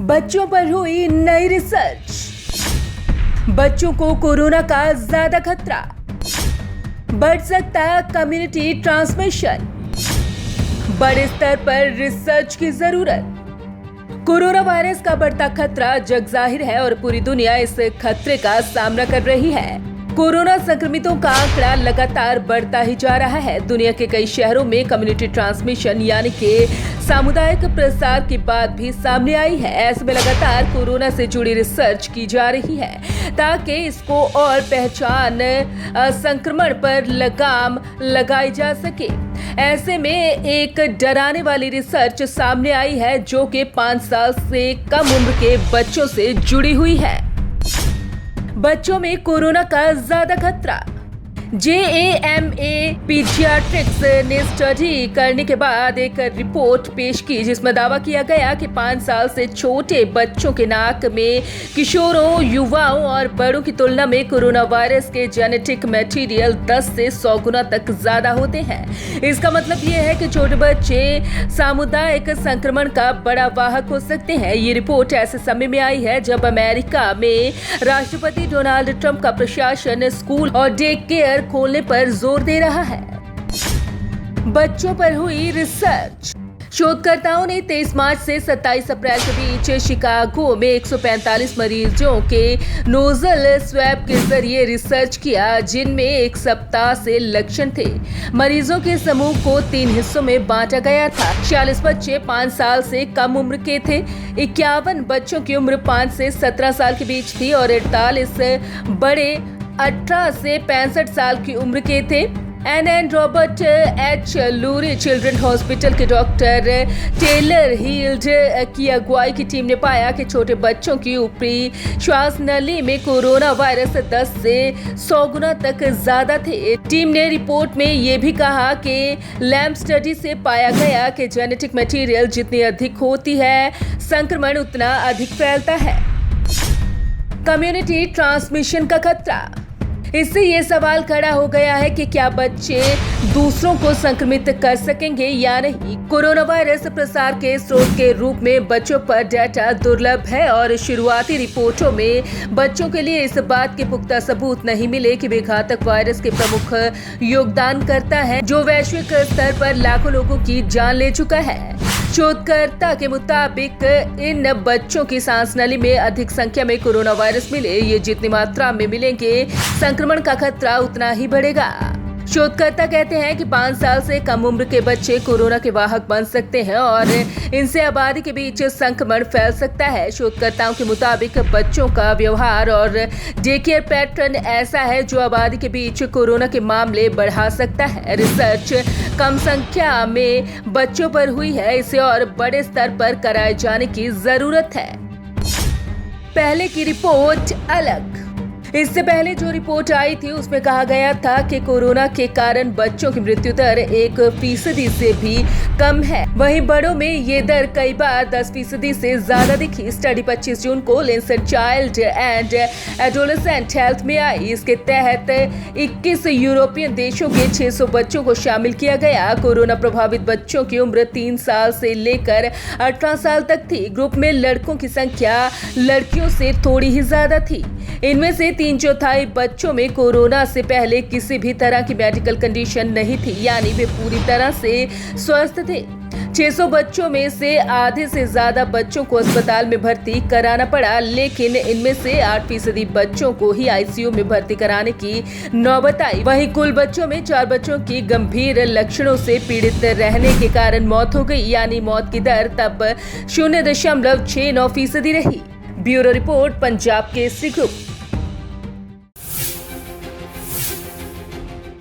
बच्चों पर हुई नई रिसर्च। बच्चों को कोरोना का ज्यादा खतरा, बढ़ सकता कम्युनिटी ट्रांसमिशन, बड़े स्तर पर रिसर्च की जरूरत। कोरोना वायरस का बढ़ता खतरा जग जाहिर है और पूरी दुनिया इस खतरे का सामना कर रही है। कोरोना संक्रमितों का आंकड़ा लगातार बढ़ता ही जा रहा है। दुनिया के कई शहरों में कम्युनिटी ट्रांसमिशन यानी कि सामुदायिक प्रसार की बात भी सामने आई है। ऐसे में लगातार कोरोना से जुड़ी रिसर्च की जा रही है ताकि इसको और पहचान संक्रमण पर लगाम लगाई जा सके। ऐसे में एक डराने वाली रिसर्च सामने आई है जो कि 5 साल से कम उम्र के बच्चों से जुड़ी हुई है। बच्चों में कोरोना का ज्यादा खतरा। JAMA पीडियाट्रिक्स ने स्टडी करने के बाद एक रिपोर्ट पेश की जिसमें दावा किया गया कि 5 साल से छोटे बच्चों के नाक में किशोरों, युवाओं और बड़ों की तुलना में कोरोना वायरस के जेनेटिक मटेरियल 10 से 100 गुना तक ज्यादा होते हैं। इसका मतलब ये है कि छोटे बच्चे सामुदायिक संक्रमण का बड़ा वाहक हो सकते हैं। ये रिपोर्ट ऐसे समय में आई है जब अमेरिका में राष्ट्रपति डोनाल्ड ट्रंप का प्रशासन स्कूल और डे केयर खोलने पर जोर दे रहा है। बच्चों पर हुई रिसर्च। शोधकर्ताओं ने 23 मार्च से 27 अप्रैल के बीच शिकागो में 145 मरीजों के नोजल स्वैब के जरिए रिसर्च किया जिनमें एक सप्ताह से लक्षण थे। मरीजों के समूह को 3 हिस्सों में बांटा गया था। 46 बच्चे 5 साल से कम उम्र के थे, 51 बच्चों की उम्र 5 से 17 साल के बीच थी और 48 बड़े 18 से 65 साल की उम्र के थे। Ann Robert H Lurie children hospital के डॉक्टर टेलर हील्ड की अगुवाई की टीम ने पाया कि छोटे बच्चों की ऊपरी श्वास नली में कोरोना वायरस 10 से 100 गुना तक ज्यादा थे। टीम ने रिपोर्ट में ये भी कहा कि लैब स्टडी से पाया गया कि जेनेटिक मटेरियल जितनी अधिक होती है संक्रमण उतना अधिक फैलता है। कम्युनिटी ट्रांसमिशन का खतरा। इससे ये सवाल खड़ा हो गया है कि क्या बच्चे दूसरों को संक्रमित कर सकेंगे या नहीं। कोरोना वायरस प्रसार के स्रोत के रूप में बच्चों पर डेटा दुर्लभ है और शुरुआती रिपोर्टों में बच्चों के लिए इस बात के पुख्ता सबूत नहीं मिले कि वे घातक वायरस के प्रमुख योगदानकर्ता है जो वैश्विक स्तर पर लाखों लोगों की जान ले चुका है। शोधकर्ता के मुताबिक इन बच्चों की सांस नली में अधिक संख्या में कोरोना वायरस मिले। ये जितनी मात्रा में मिलेंगे संक्रमण का खतरा उतना ही बढ़ेगा। शोधकर्ता कहते हैं कि 5 साल से कम उम्र के बच्चे कोरोना के वाहक बन सकते हैं और इनसे आबादी के बीच संक्रमण फैल सकता है। शोधकर्ताओं के मुताबिक बच्चों का व्यवहार और डे केयर पैटर्न ऐसा है जो आबादी के बीच कोरोना के मामले बढ़ा सकता है। रिसर्च कम संख्या में बच्चों पर हुई है, इसे और बड़े स्तर पर कराए जाने की जरूरत है। पहले की रिपोर्ट अलग। इससे पहले जो रिपोर्ट आई थी उसमें कहा गया था कि कोरोना के कारण बच्चों की मृत्यु दर 1% से भी कम है। वहीं बड़ों में ये दर कई बार 10% से ज्यादा दिखी। स्टडी 25 जून को Lancet child and adolescent health में आई। इसके तहत 21 यूरोपियन देशों के 600 बच्चों को शामिल किया गया। कोरोना प्रभावित बच्चों की उम्र 3 साल से लेकर 18 साल तक थी। ग्रुप में लड़कों की संख्या लड़कियों से थोड़ी ही ज्यादा थी। इनमें से 3/4 बच्चों में कोरोना से पहले किसी भी तरह की मेडिकल कंडीशन नहीं थी, यानी वे पूरी तरह से स्वस्थ थे। 600 बच्चों में से आधे से ज्यादा बच्चों को अस्पताल में भर्ती कराना पड़ा, लेकिन इनमें से 8% बच्चों को ही ICU में भर्ती कराने की नौबत आई। वहीं कुल बच्चों में 4 बच्चों की गंभीर लक्षणों से पीड़ित रहने के कारण मौत हो गई, यानी मौत की दर तब 0.69% रही। Bureau report, Punjab Kesari group.